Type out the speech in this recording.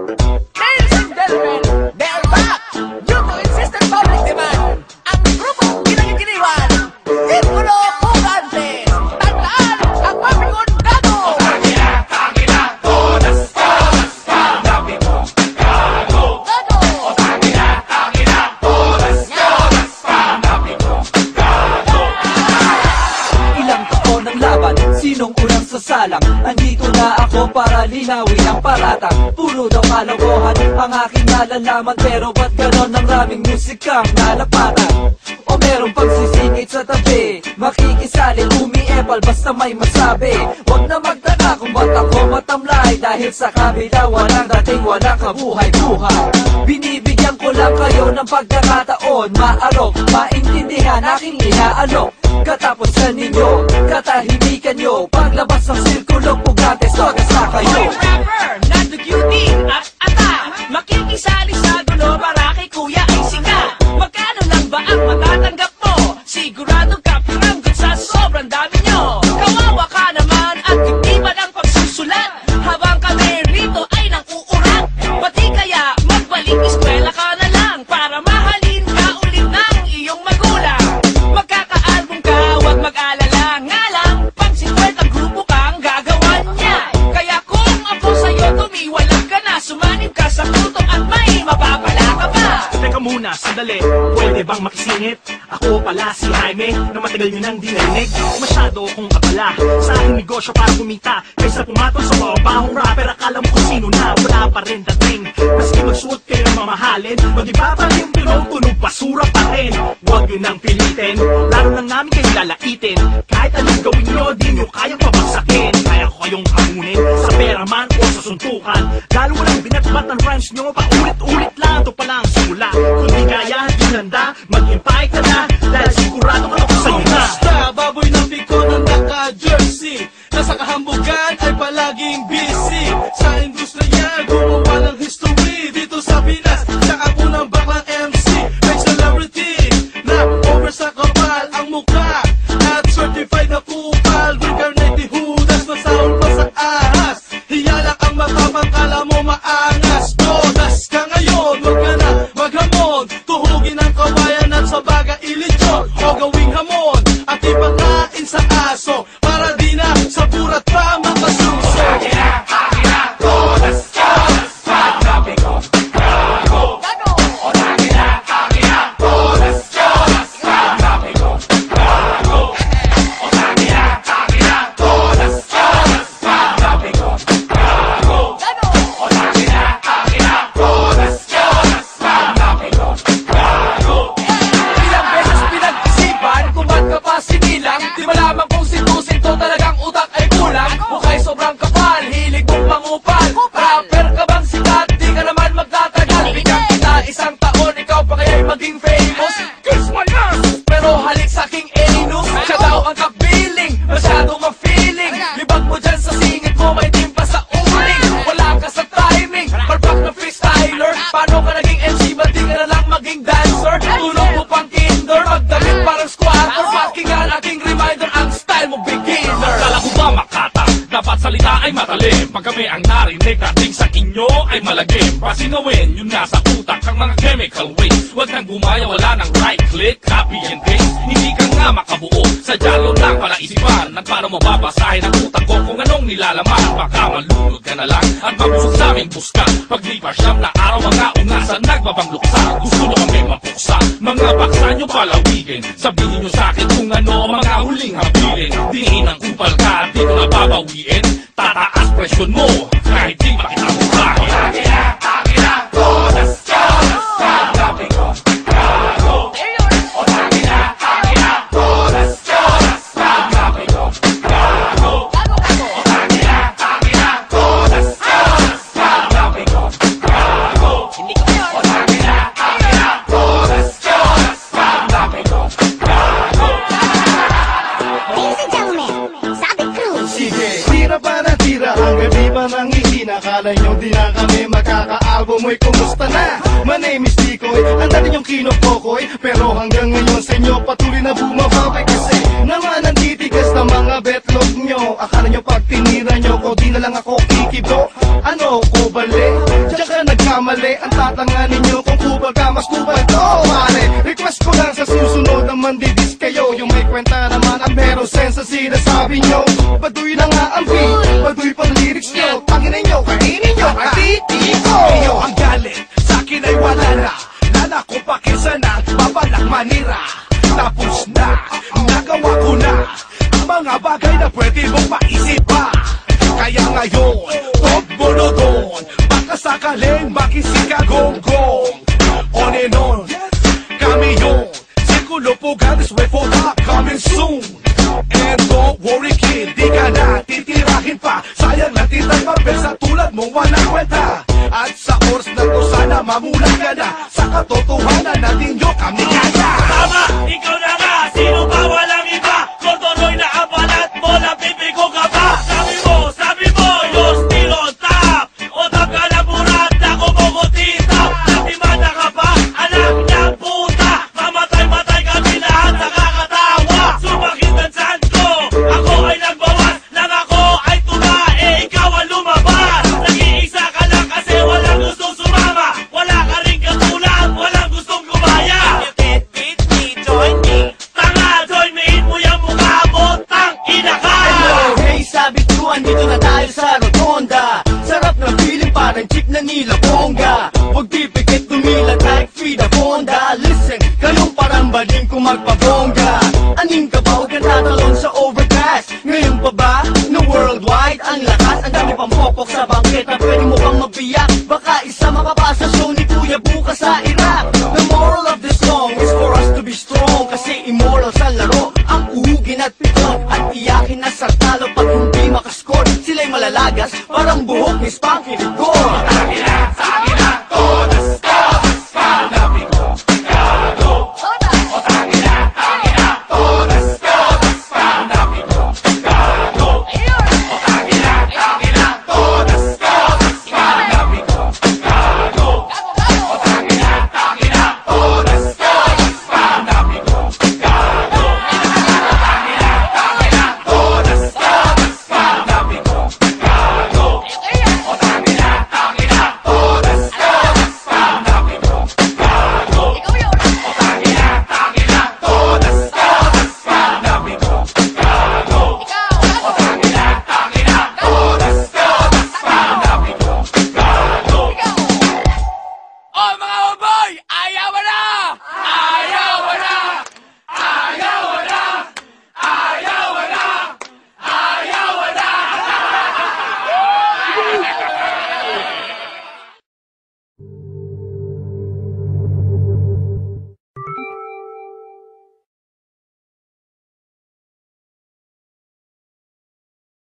Ladies and gentlemen, they are back! Due to insistent public demand, ang grupong kinagigiliwan, Simbolo Pugantes! Tandaan ang mapikon gago! Tangina, tangina, todas, todas, panggabi mo, gago! Gago! O tangina, tangina, todas, todas, panggabi mo, gago! Ilang taon ng laban, sinong unang sasalang? Andito na ako para linawin ang paratang. Puro daw kalokohan ang aking nalalaman, pero ba't ganon ang raming musikang nalapatan? O merong pagsisingit sa tabi, makikisalin, umiepal basta may masabi. Huwag na magtaka kung ba't ako matamlay, dahil sa kabila walang dating, walang kabuhay-buhay. Binibigyan ko lang kayo ng pagkakataon, maalok, maintindihan aking inaalok. Katapusan ninyo, katahimikan nyo, paglabas ng sirkulo, Pugantes, todas na kayo. Hoy rapper, nando cutie at ata, makikisali sa gulo para kay kuya ay sikat. Magkano lang ba ang matatanggap mo? Siguradong kapiranggot sa sobrang dami nyo. Kawawa ka naman at hindi ba lang pagsusulat, habang kami rito ay nang uurat. Pati kaya magbalik eskwela ka na lang, para mahalin ka ulit ng iyong magulang. Magkaka-album ka, huwag mag-alala, nga lang pang 50 grupo kang gagawan niya. Kaya kung ako sa'yo tumiwalag ka na, sumanib ka sa tutok at may mapapala ka pa. Teka muna, sandali, pwede bang makisingit? Ako pala si Jaime, na matagal nyo nang dinarinig. Masyado akong abala sa aking negosyo para kumita, kaysa pumatol sa mababahong rapper. Akala mo kung sino na, wala pa rin dating. Maski magsuot kayo ng mamahalin, mag-iba pa yung pinong tunog, basura pa rin. Huwag yun nang pilitin, lalo lang namin kayo lalaitin. Kahit anong gawin nyo, di nyo kayang pabagsakin. Kaya ko kayong hamunin, sa pera man o sa suntukan. Lalo walang binatbat ng rhymes nyo, paulit-ulit lang, ito palang simula. Kung di kaya, di handa, mag-impay ka na, dahil sigurado ka ako sa'yo na. Basta baboy ng piko na naka-jersey, nasa kahambugan ay palaging busy. Sa industriya, gumawa ng history dito sa Pinas. Tsaka unang baklang MC, may celebrity na over sa kapal ang mukha, at certified na kupal. Reincarnate ni Judas, masahol pa sa ahas. Hiyalak ang matabang, kala mo maangas. Todas ka ngayon, wag ka na maghamon. Tuhugin ang kawayan at sa baga ilitsyon, o gawing hamon at ipakain sa aso, para di na sa burat pa makasuso. Tangina, tangina, todas, todas, panggabi mo, gago! Gago! O tangina, tangina, todas, todas, panggabi mo, gago! O tangina, tangina, todas, todas, panggabi mo, gago! Gago! O tangina, tangina, todas, todas, panggabi mo, gago! Ilang beses pinag-isipan kung ba't ka pa sinilang, di malaman kung sinto talagang utak ay kulang. Mukha'y sobrang kapal, hilig mong mangupal. Rapper ka bang sikat, di ka naman magtatagal. Bigyan kita isang taon, ikaw pa kaya'y maging famous. Kiss my ass! Pero halik sa'king anus, siya daw ang kapiling, masyadong ma-feeling. Libag mo dyan sa singit mo, may timpa sa uling. Wala ka sa timing, parpak na freestyler. Paano ka naging MC, ba't di ka na lang maging dancer? Tulog mo pang kinder, magdamit parang squatter. Parking ang aking reminder, ang style mo beginner. Kala ko ba makata, dapat salita ay matalim. Pag kami ang narinig, dating sa inyo ay malagim. Pasinawin, yun nga sa utak, ang mga chemical waste. Huwag nang gumaya, wala nang right click, copy and paste. Hindi ka nga makabuo, sa dyalo lang pala isipan. At paano mo babasahin ang utak ko kung anong nilalaman? Baka malulog ka na lang at mabusog sa aming buskan. Paglipas siyam na araw, mga ungasan nagbabangluksa. Gusto nyo kami mapuksa, mga baksa nyo palawigin. Sabihin nyo sa'kin kung ano ang mga huling habilin. Diin ang kupal ka, di ko na babawiin. Tataas presyon mo, kahit di pa kita bukahin. Tangina, tangina, todas, todas, panggabi mo, gago! O tangina, tangina, todas, todas, panggabi mo, gago! O tangina, tangina, todas, todas, panggabi mo, gago! O tangina, tangina, todas, todas, panggabi mo, gago! Ladies and gentlemen, Sabi Cruz. Sige, tira pa na tira, ang gabi pa nang ihina. Kala nyo di na kami magkaka-album, mo'y kumusta na? My name is Tikoy, ang dati nyong kinukokoy, pero hanggang ngayon sa inyo patuloy na bumababay. Kasi naman ang titigas ng mga betlog nyo. Akala nyo pag tinira nyo ko, di na lang ako kikibo. Ano ko bali? Diyan ka mali ang tatanganin nyo kung kubaga mas kupal to, mare. Request ko lang sa susunod naman didis kayo, yung may kwenta naman ang meron sense sa sinasabi nyo. Baduy na nga ang beat, baduy pang lyrics nyo. Tanginin nyo, kainin nyo, ang titi ko. Iyo ang galit, sa'kin ay wala na. Lala ko pa kesa na, babalak manira. Tapos na, nagawa ko na ang mga bagay na pwede mong maisip pa. Kaya ngayon, huwag mo na doon, baka sakaling magising ka gonggong. On and on, kami yun, Sikulo Pugalis with for that coming soon. And don't worry kid, di ka na titirahin pa. Sayang lang titang papel sa tulad mong walang kwenta. At sa oras na to sana mamula ka na sa katotohanan natin nyo kami kaya. Tama, ikaw na nga, sino ba walang iba? Kotonoy na ang balat mo, napipigo ka ba? Sabi mo, you're still on top. O tap ka na burat, ako mo ko titap. Natimada ka pa, anak niya puta. Mamatay-matay kami lahat, nakakatawa. Sumakit ang saan ko, ako ay nagbawas. Nang ako ay tuma, ikaw ang lumabas. Nag-iisa ka lang kasi walang gustong sumama. Wala ka rin katulad, walang gustong gumaya. You can't beat me, join me. Tanga, join me in mo yung mukha mo, tang ina ka. Hey, sabi ko, andito na tayo sa rotonda. Sarap na feeling parang jeep na nilabongga. Huwag pipikit tumilat like Frida Fonda. Listen, kayong parang baling kung magpabongga. Aning ka ba, huwag kang tatalon sa overpass. Ngayon pa ba, na worldwide ang lakas. Ang dami pang popok sa bangketa, pwede mo kang mabiyak. Baka isa mapapasa show ni Kuya bukas sa Iraq. The moral of this song is for us to be strong. Kasi immoral sa laro, ang uhugin at piton. At iyakin na sa talo pag hindi makascore. Sila'y malalagas, parang buhok ni Spanky Rigor.